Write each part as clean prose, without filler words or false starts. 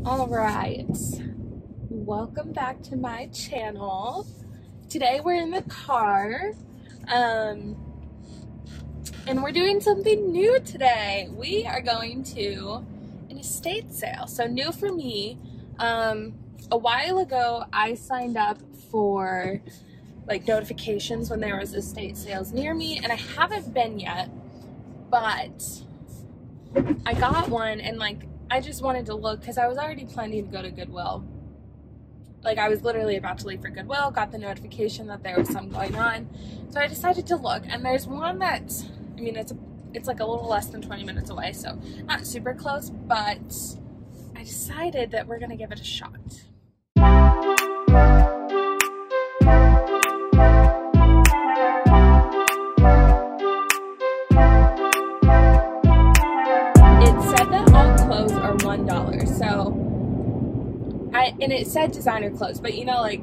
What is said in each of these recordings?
All right, welcome back to my channel. Today we're in the car, and we're doing something new today. We are going to an estate sale. So new for me. A while ago, I signed up for like notifications when there was estate sales near me, and I haven't been yet, but I got one, and like I just wanted to look because I was already planning to go to Goodwill. Like I was literally about to leave for Goodwill, got the notification that there was some going on, so I decided to look. And there's one that, I mean, it's like a little less than 20 minutes away, so not super close, but I decided that we're gonna give it a shot. And it said designer clothes, but you know, like,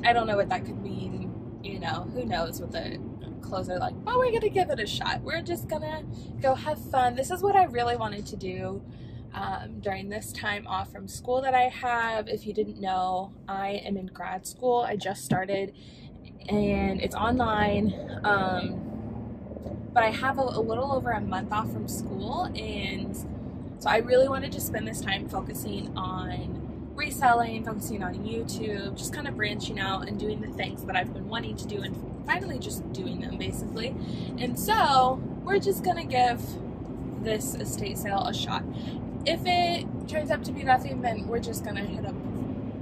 I don't know what that could mean, you know, who knows what the clothes are like, but we're gonna give it a shot. We're just gonna go have fun. This is what I really wanted to do during this time off from school that I have. If you didn't know, I am in grad school. I just started, and it's online, but I have a little over a month off from school, and so I really wanted to spend this time focusing on reselling, focusing on YouTube, just kind of branching out and doing the things that I've been wanting to do and finally just doing them basically. And so we're just gonna give this estate sale a shot. If it turns out to be nothing, then we're just gonna hit up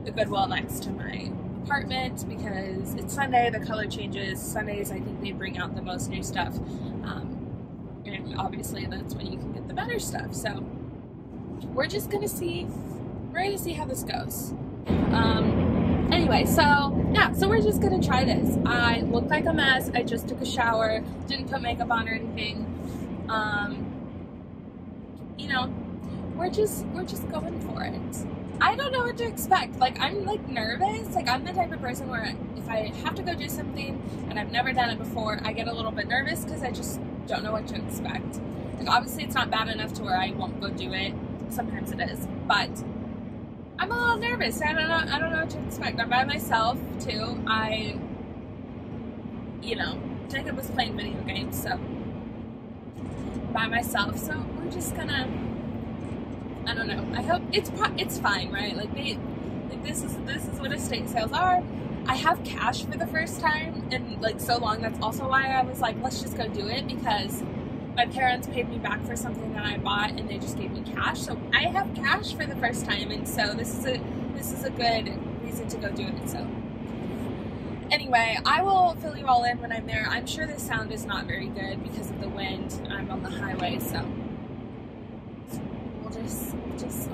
the Goodwill next to my apartment because it's Sunday, the color changes. Sundays I think they bring out the most new stuff, and obviously that's when you can get the better stuff. So we're just gonna see how this goes. Anyway, so yeah, so we're just gonna try this. I look like a mess. I just took a shower, didn't put makeup on or anything. You know, we're just going for it. I don't know what to expect. Like, I'm like nervous. Like, I'm the type of person where if I have to go do something and I've never done it before, I get a little bit nervous because I just don't know what to expect. Like, obviously it's not bad enough to where I won't go do it. Sometimes it is, but I'm a little nervous. I don't know what to expect. I'm by myself too. You know, Jacob was playing video games, so by myself. So we're just gonna, I don't know. I hope it's fine, right? Like this is what estate sales are. I have cash for the first time in like so long. That's also why I was like, let's just go do it, because my parents paid me back for something that I bought and they just gave me cash. So I have cash for the first time, and so this is a good reason to go do it. So anyway, I will fill you all in when I'm there. I'm sure the sound is not very good because of the wind. I'm on the highway, so I'll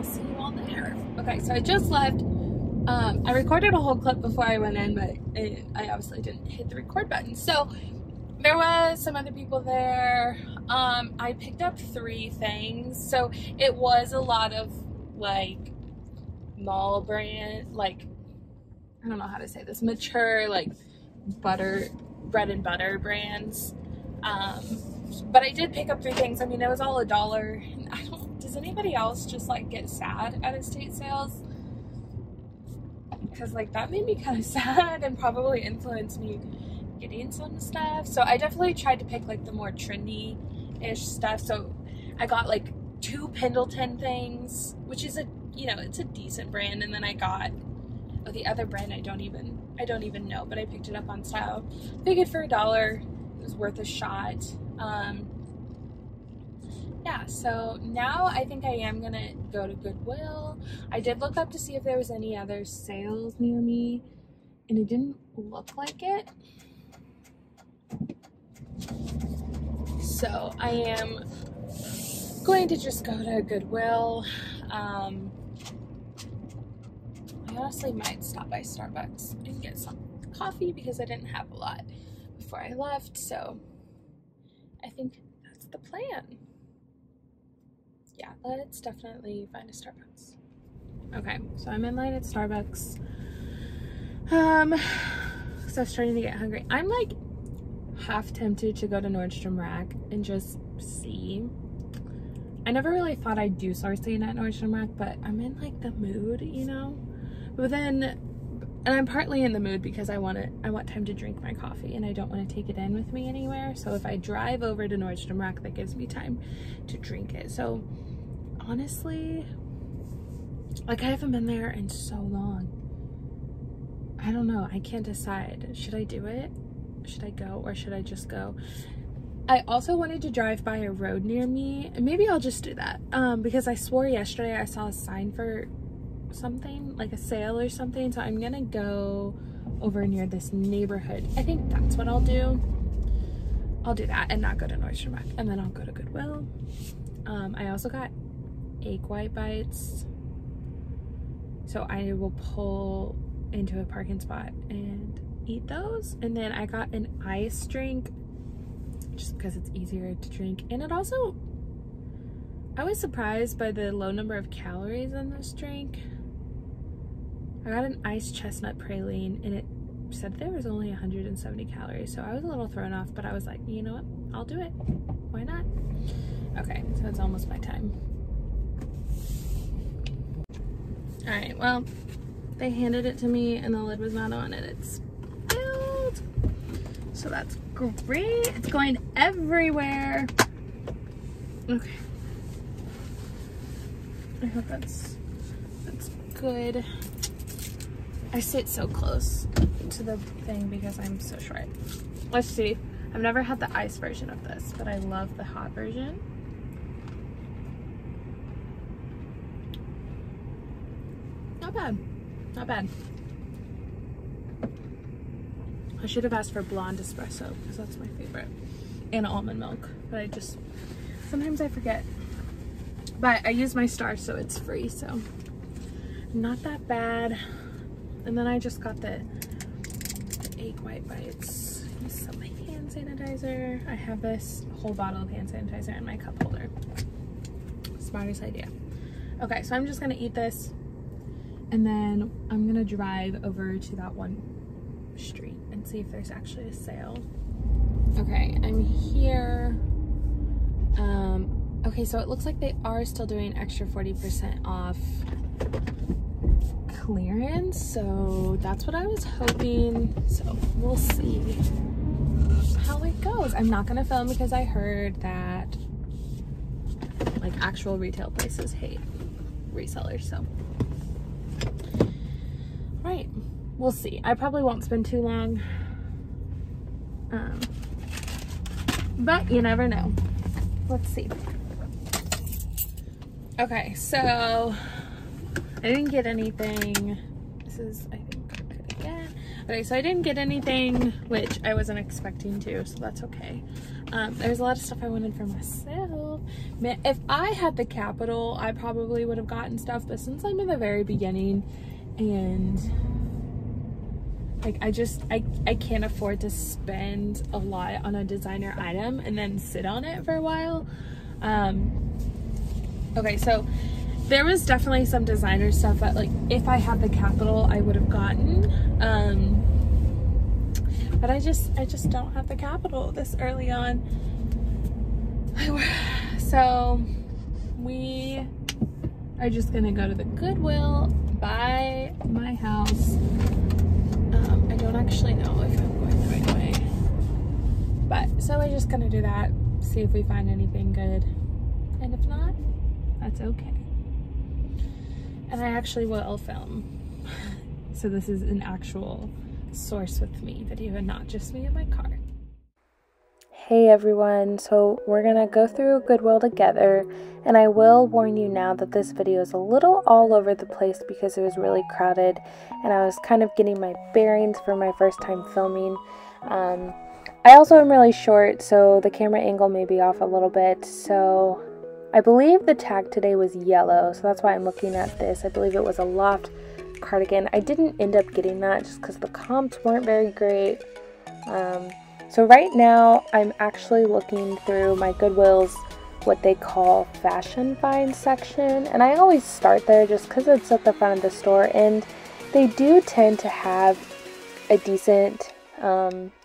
see you all there. Okay, so I just left. I recorded a whole clip before I went in, but I obviously didn't hit the record button. So there was some other people there. I picked up 3 things. So it was a lot of like mall brand, like, I don't know how to say this, mature like bread and butter brands. But I did pick up 3 things. I mean, it was all $1. Does anybody else just like get sad at estate sales? Because like that made me kind of sad and probably influenced me getting some stuff. So I definitely tried to pick like the more trendy-ish stuff. So I got like 2 Pendleton things, which is it's a decent brand. And then I got the other brand I don't even know, but I picked it up on sale. Figured for $1 it was worth a shot. Yeah, so now I think I am gonna go to Goodwill. I did look up to see if there was any other sales near me, and it didn't look like it. So I am going to just go to Goodwill. I honestly might stop by Starbucks and get some coffee because I didn't have a lot before I left. So I think that's the plan. Yeah, let's definitely find a Starbucks. Okay, so I'm in line at Starbucks. So I'm starting to get hungry. I'm like half tempted to go to Nordstrom Rack and just see. I never really thought I'd do sourcing at Nordstrom Rack, but I'm in like the mood, you know? But then, and I'm partly in the mood because I want time to drink my coffee and I don't want to take it in with me anywhere. So if I drive over to Nordstrom Rack, that gives me time to drink it. So honestly, like I haven't been there in so long. I don't know. I can't decide. Should I do it? Should I go or should I just go? I also wanted to drive by a road near me, and maybe I'll just do that because I swore yesterday I saw a sign for something, like a sale or something, so I'm gonna go over near this neighborhood. I think that's what I'll do. I'll do that and not go to Nordstrom Rack, and then I'll go to Goodwill. I also got egg white bites, so I will pull into a parking spot and eat those. And then I got an ice drink just because it's easier to drink, and it also, I was surprised by the low number of calories in this drink. I got an iced chestnut praline and it said there was only 170 calories, so I was a little thrown off, but I was like, you know what, I'll do it, why not? Okay, so it's almost my time. All right, well, they handed it to me and the lid was not on and it's spilled, so that's great. It's going everywhere. Okay, I hope that's good. I sit so close to the thing because I'm so short. Let's see. I've never had the ice version of this, but I love the hot version. Not bad. Not bad. I should have asked for blonde espresso because that's my favorite. And almond milk, but I just, sometimes I forget. But I use my Star, so it's free, so not that bad. And then I just got the egg white bites. Use some hand sanitizer. I have this whole bottle of hand sanitizer in my cup holder. Smartest idea. Okay, so I'm just gonna eat this and then I'm gonna drive over to that one street and see if there's actually a sale. Okay, I'm here. Okay, so it looks like they are still doing extra 40% off clearance, so that's what I was hoping. So we'll see how it goes. I'm not gonna film because I heard that like actual retail places hate resellers, so right, we'll see. I probably won't spend too long, but you never know. Let's see. Okay, so I didn't get anything. This is, I think, good again. Okay, so I didn't get anything, which I wasn't expecting to, so that's okay. There's a lot of stuff I wanted for myself. Man, if I had the capital, I probably would have gotten stuff, but since I'm in the very beginning and like I can't afford to spend a lot on a designer item and then sit on it for a while. Okay, so there was definitely some designer stuff that, like, if I had the capital, I would have gotten. But I just don't have the capital this early on. So we are just gonna go to the Goodwill by my house. I don't actually know if I'm going the right way, but so we're just gonna do that, see if we find anything good, and if not, that's okay. And I actually will film. So this is an actual source with me video and not just me in my car. Hey everyone, so we're gonna go through Goodwill together, and I will warn you now that this video is a little all over the place because it was really crowded and I was kind of getting my bearings for my first time filming. I also am really short, so the camera angle may be off a little bit. So I believe the tag today was yellow, so that's why I'm looking at this. I believe it was a loft cardigan. I didn't end up getting that just because the comps weren't very great. So right now I'm actually looking through my Goodwill's what they call fashion find section, and I always start there just because it's at the front of the store, and they do tend to have a decent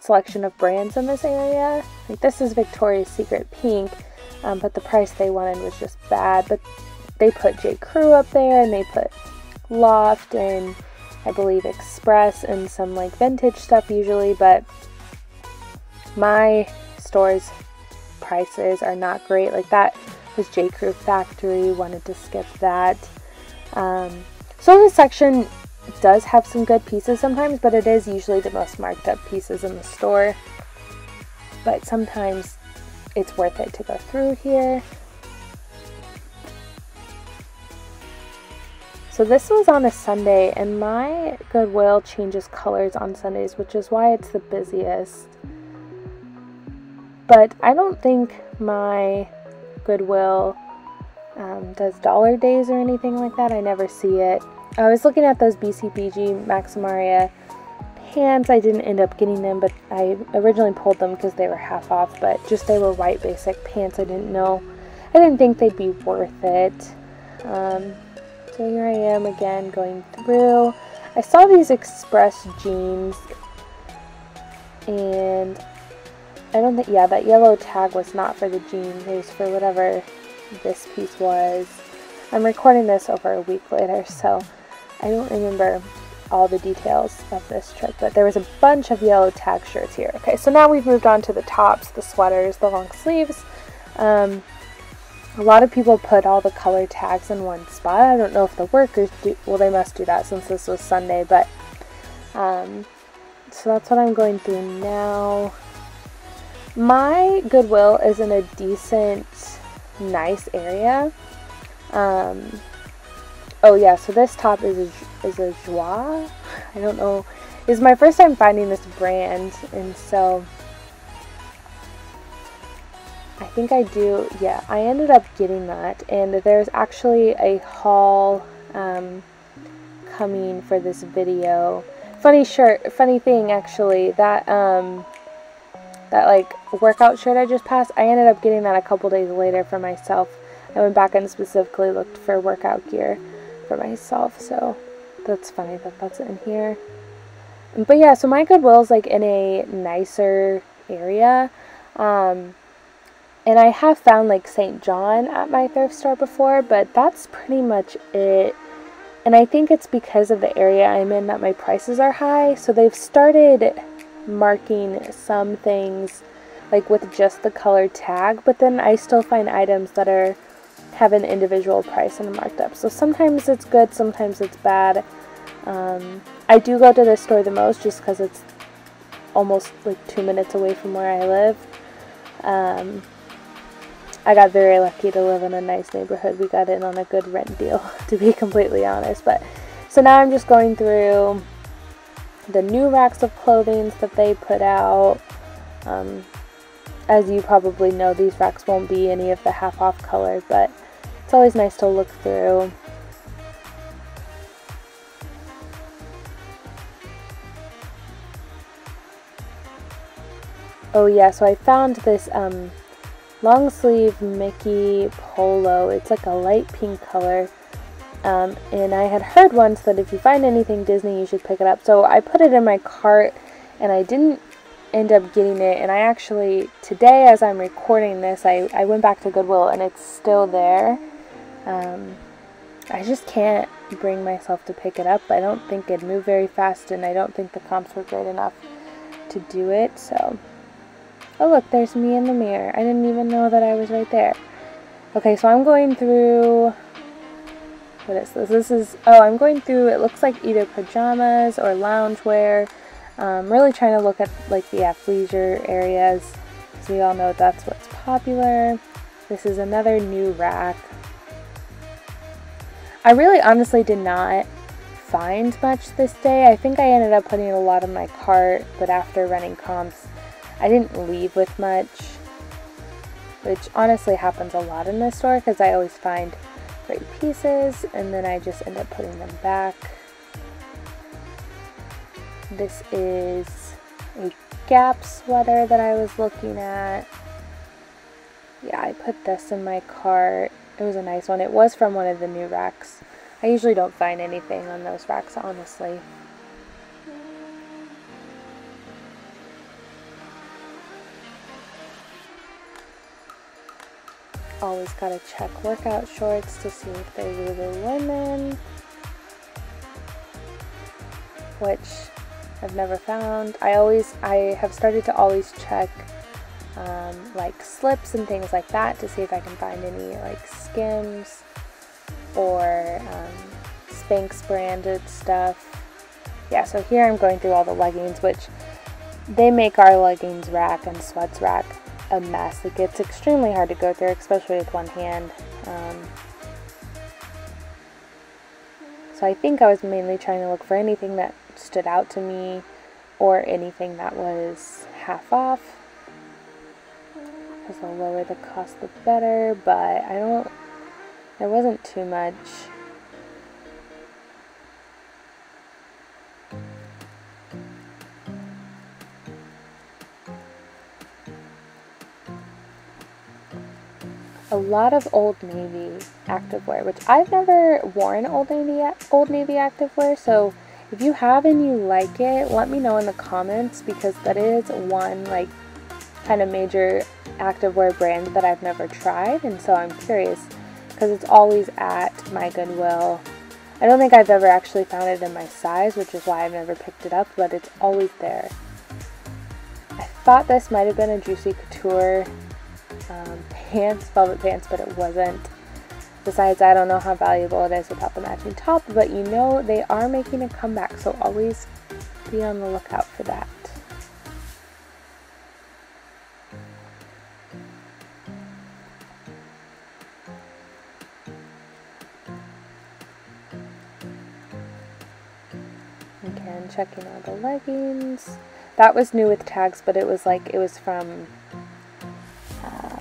selection of brands in this area. Like this is Victoria's Secret pink, but the price they wanted was just bad. But they put J. Crew up there, and they put Loft and I believe Express and some like vintage stuff usually, but my store's prices are not great. Like that was J. Crew Factory, wanted to skip that. So this section does have some good pieces sometimes, but it is usually the most marked up pieces in the store. But sometimes it's worth it to go through here. So this was on a Sunday, and my Goodwill changes colors on Sundays, which is why it's the busiest. But I don't think my Goodwill does dollar days or anything like that. I never see it. I was looking at those BCBG Maximaria pants. I didn't end up getting them, but I originally pulled them because they were half off, but just they were white basic pants. I didn't think they'd be worth it. So here I am again going through. I saw these Express jeans, and I don't think, yeah, that yellow tag was not for the jeans. It was for whatever this piece was. I'm recording this over a week later, so I don't remember all the details of this trip, but there was a bunch of yellow tag shirts here. Okay, so now we've moved on to the tops, the sweaters, the long sleeves. A lot of people put all the color tags in one spot. I don't know if the workers do, well, they must do that since this was Sunday, but so that's what I'm going through now. My Goodwill is in a decent, nice area. Oh yeah, so this top is a Joie. I don't know. It's my first time finding this brand, and so I think I do, yeah, I ended up getting that, and there's actually a haul coming for this video. Funny thing actually, that like workout shirt I just passed, I ended up getting that a couple days later for myself. I went back and specifically looked for workout gear for myself, so that's funny that that's in here. But yeah, so my Goodwill's like in a nicer area. And I have found like St. John at my thrift store before, but that's pretty much it. And I think it's because of the area I'm in that my prices are high. So they've started marking some things like with just the color tag, but then I still find items that have an individual price and marked up. So sometimes it's good, sometimes it's bad. I do go to this store the most just because it's almost like 2 minutes away from where I live. I got very lucky to live in a nice neighborhood. We got in on a good rent deal, to be completely honest. But so now I'm just going through the new racks of clothing that they put out. As you probably know, these racks won't be any of the half off color, but it's always nice to look through. Oh yeah, so I found this long sleeve Mickey polo. It's like a light pink color, and I had heard once that if you find anything Disney you should pick it up, so I put it in my cart and I didn't end up getting it. And I actually, today as I'm recording this, I went back to Goodwill and it's still there. I just can't bring myself to pick it up. I don't think it'd move very fast, and I don't think the comps were great enough to do it. So oh look, there's me in the mirror. I didn't even know that I was right there. Okay, so I'm going through, what is this? This is, oh, I'm going through, it looks like either pajamas or loungewear. Really trying to look at like the athleisure areas, because we all know that's what's popular. This is another new rack. I really honestly did not find much this day. I think I ended up putting a lot in my cart, but after running comps, I didn't leave with much, which honestly happens a lot in this store because I always find great pieces and then I just end up putting them back. This is a Gap sweater that I was looking at. Yeah, I put this in my cart. It was a nice one. It was from one of the new racks. I usually don't find anything on those racks, honestly. always gotta check workout shorts to see if they're Lululemon, which I've never found. I have started to always check like slips and things like that to see if I can find any like Skims or Spanx branded stuff. Yeah, so here I'm going through all the leggings, which they make our leggings rack and sweats rack a mess. Like, it's extremely hard to go through, especially with one hand. So I think I was mainly trying to look for anything that stood out to me or anything that was half off, because the lower the cost the better, but there wasn't too much. A lot of Old Navy activewear, which I've never worn Old Navy activewear, so if you have and you like it, let me know in the comments, because that is one like kind of major activewear brand that I've never tried, and so I'm curious because it's always at my Goodwill. I don't think I've ever actually found it in my size, which is why I've never picked it up, but it's always there. I thought this might have been a Juicy Couture velvet pants, but it wasn't. Besides, I don't know how valuable it is without the matching top, but you know they are making a comeback, so always be on the lookout for that. Again, checking all the leggings. That was new with tags, but it was from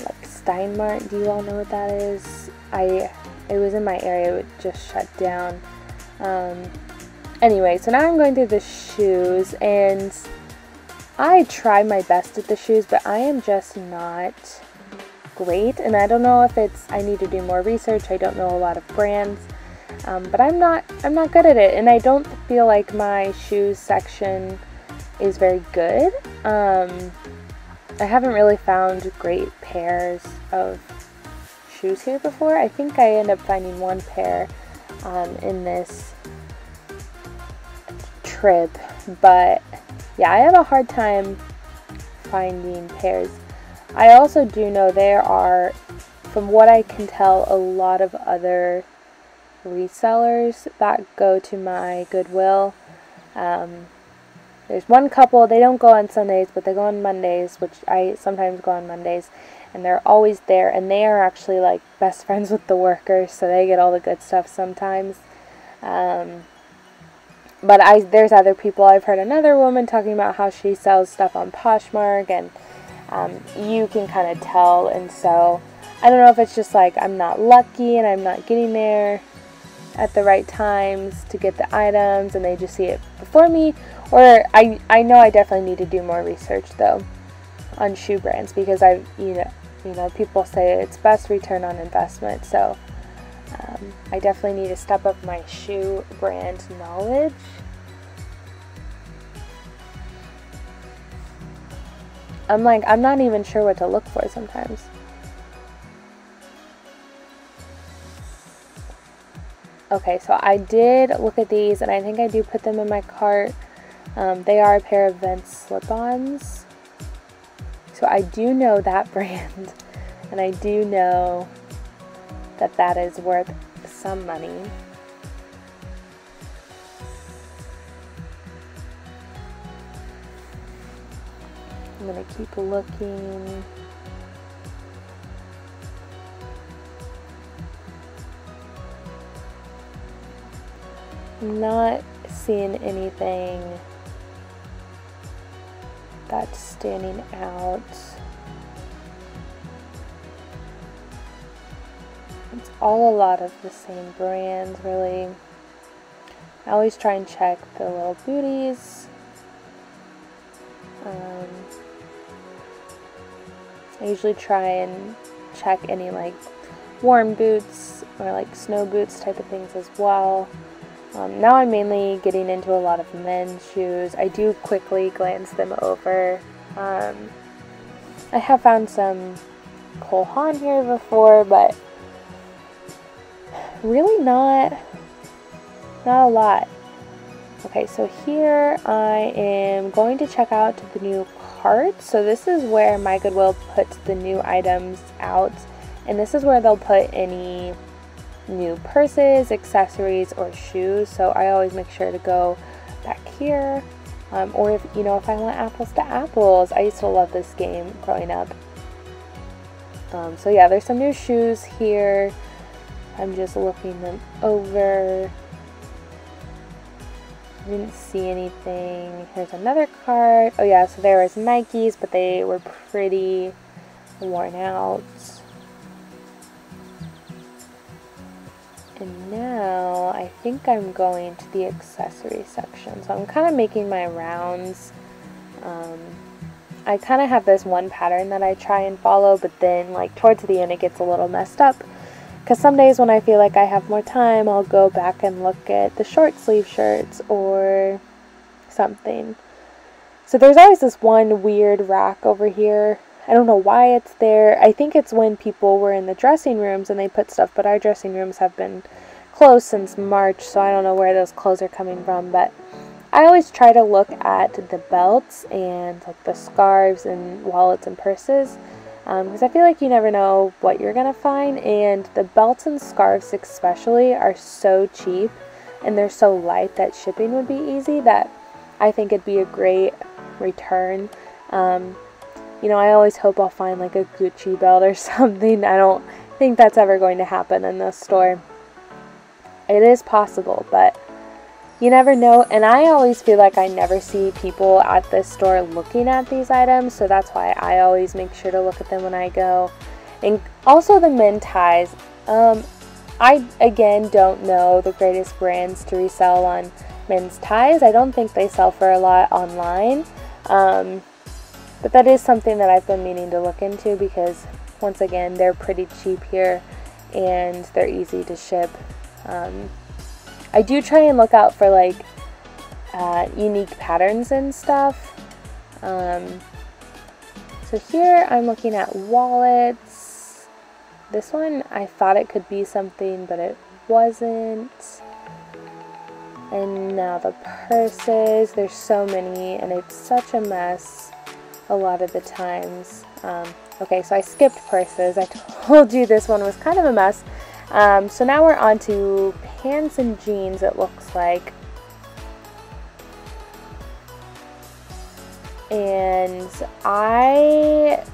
like Steinmart. Do you all know what that is? It was in my area, it just shut down. Anyway, so now I'm going through the shoes, and I try my best at the shoes, but I am just not great, and I don't know if I need to do more research. I don't know a lot of brands, but I'm not good at it, and I don't feel like my shoes section is very good. I haven't really found great pairs of shoes here before. I think I ended up finding one pair in this trip, but yeah, I have a hard time finding pairs. I also do know there are, from what I can tell, a lot of other resellers that go to my Goodwill. There's one couple, they don't go on Sundays, but they go on Mondays, which I sometimes go on Mondays, and they're always there, and they are actually like best friends with the workers, so they get all the good stuff sometimes. But there's other people. I've heard another woman talking about how she sells stuff on Poshmark, and you can kind of tell, and so I don't know if it's just like I'm not lucky and I'm not getting there at the right times to get the items, and they just see it before me, or I know I definitely need to do more research though on shoe brands, because you know people say it's best return on investment, so I definitely need to step up my shoe brand knowledge. I'm not even sure what to look for sometimes. Okay, so I did look at these, and I think I do put them in my cart. They are a pair of Vince slip-ons. So I do know that brand, and I do know that that is worth some money. I'm gonna keep looking. I'm not seeing anything that's standing out. It's all a lot of the same brands, really. I always try and check the little booties. I usually try and check any like warm boots or like snow boots type of things as well. Now I'm mainly getting into a lot of men's shoes. I do quickly glance them over. I have found some Cole Haan here before, but really not a lot. Okay, so here I am going to check out the new cart. So this is where my Goodwill puts the new items out, and this is where they'll put any new purses, accessories, or shoes. So I always make sure to go back here, or if I want apples to apples. I used to love this game growing up. So yeah, there's some new shoes here. I'm just looking them over. I didn't see anything. Here's another cart. Oh yeah, so there was Nikes, but they were pretty worn out. And now I think I'm going to the accessory section. So I'm kind of making my rounds. I kind of have this one pattern that I try and follow, but then like towards the end it gets a little messed up. Because some days when I feel like I have more time, I'll go back and look at the short sleeve shirts or something. So there's always this one weird rack over here. I don't know why it's there. I think it's when people were in the dressing rooms and they put stuff, but our dressing rooms have been closed since March, so I don't know where those clothes are coming from. But I always try to look at the belts and like the scarves and wallets and purses, because I feel like you never know what you're going to find, and the belts and scarves especially are so cheap and they're so light that shipping would be easy that I think it'd be a great return. I always hope I'll find like a Gucci belt or something. I don't think that's ever going to happen in this store. It is possible, but you never know, and I always feel like I never see people at this store looking at these items, so that's why I always make sure to look at them when I go. And also the men ties. I, again, don't know the greatest brands to resell on men's ties. I don't think they sell for a lot online, but that is something that I've been meaning to look into because, once again, they're pretty cheap here and they're easy to ship. I do try and look out for like unique patterns and stuff. So here I'm looking at wallets. This one I thought it could be something, but it wasn't. And now the purses. There's so many and it's such a mess a lot of the times. Okay, so I skipped purses. I told you this one was kind of a mess. So now we're on to pants and jeans, it looks like. And I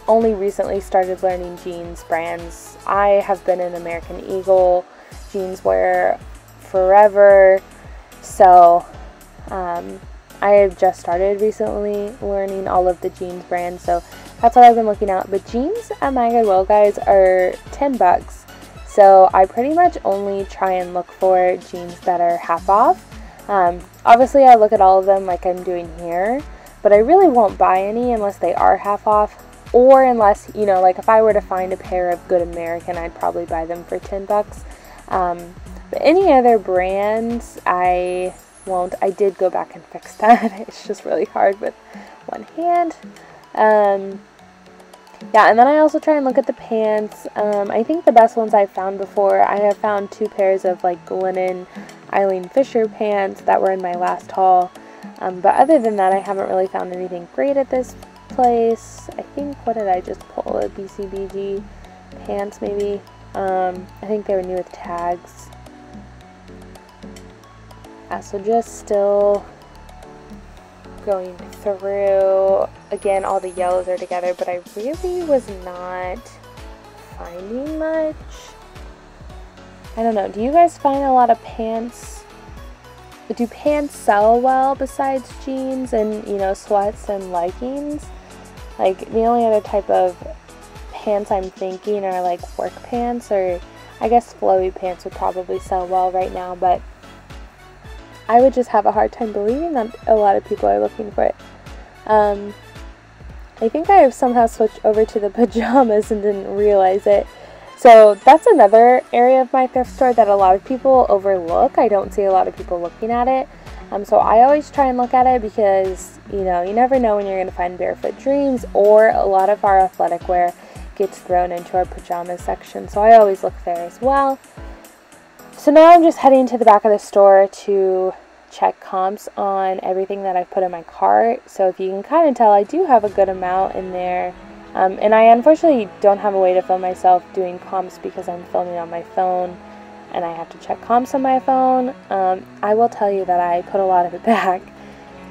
only recently started learning jeans brands. I have been an American Eagle jeans wearer forever. So I have just started recently learning all of the jeans brands. So that's what I've been looking at. But jeans at my Goodwill, guys, are $10. So I pretty much only try and look for jeans that are half off. Obviously I look at all of them like I'm doing here, but I really won't buy any unless they are half off, or unless, like if I were to find a pair of Good American, I'd probably buy them for $10. But any other brands, I won't. I did go back and fix that. It's just really hard with one hand. Yeah, and then I also try and look at the pants. I think the best ones I've found before, I have found 2 pairs of like linen Eileen Fisher pants that were in my last haul. But other than that, I haven't really found anything great at this place. I think, what did I just pull? A BCBG pants maybe? I think they were new with tags. So just still going through. Again, all the yellows are together, but I really was not finding much. I don't know. Do you guys find a lot of pants? Do pants sell well besides jeans and, sweats and leggings? Like, the only other type of pants I'm thinking are like work pants, or I guess flowy pants would probably sell well right now, but I would just have a hard time believing that a lot of people are looking for it. I think I have somehow switched over to the pajamas and didn't realize it. So that's another area of my thrift store that a lot of people overlook. I don't see a lot of people looking at it. So I always try and look at it because, you never know when you're going to find barefoot dreams, or a lot of our athletic wear gets thrown into our pajamas section, so I always look there as well. So now I'm just heading to the back of the store to check comps on everything that I've put in my cart. So if you can kind of tell, I do have a good amount in there. And I unfortunately don't have a way to film myself doing comps because I'm filming on my phone and I have to check comps on my phone. I will tell you that I put a lot of it back.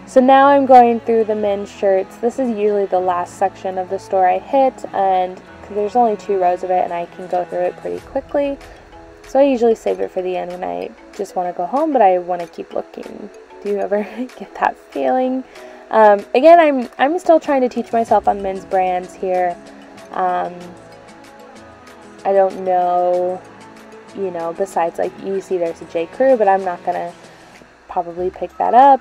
So now I'm going through the men's shirts. This is usually the last section of the store I hit, and there's only 2 rows of it and I can go through it pretty quickly. So I usually save it for the end when I just want to go home, but I want to keep looking. Do you ever get that feeling? Again, I'm still trying to teach myself on men's brands here. I don't know, you know, besides like you see there's a J. Crew, but I'm not going to probably pick that up.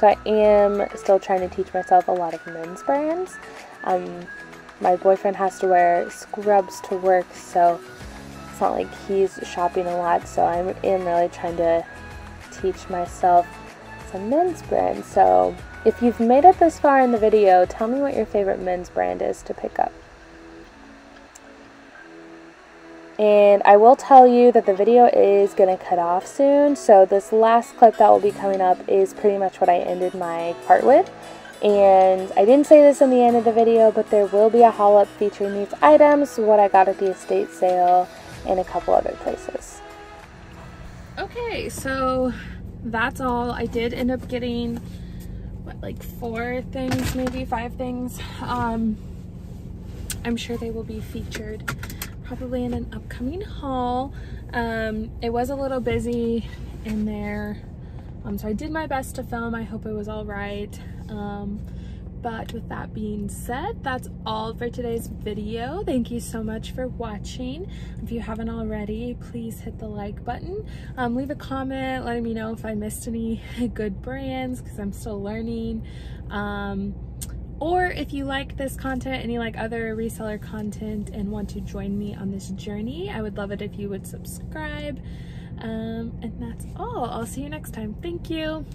So I am still trying to teach myself a lot of men's brands. My boyfriend has to wear scrubs to work, so it's not like he's shopping a lot, so I am really trying to teach myself some men's brands. So if you've made it this far in the video, tell me what your favorite men's brand is to pick up. And I will tell you that the video is going to cut off soon, so this last clip that will be coming up is pretty much what I ended my cart with. And I didn't say this in the end of the video, but there will be a haul up featuring these items, what I got at the estate sale, and a couple other places. Okay, so that's all. I did end up getting, what, like 4 things, maybe 5 things. I'm sure they will be featured probably in an upcoming haul. It was a little busy in there, so I did my best to film. I hope it was all right. But with that being said, that's all for today's video. Thank you so much for watching. If you haven't already, please hit the like button. Leave a comment letting me know if I missed any good brands, because I'm still learning. Or if you like this content and you like other reseller content and want to join me on this journey, I would love it if you would subscribe. And that's all. I'll see you next time. Thank you.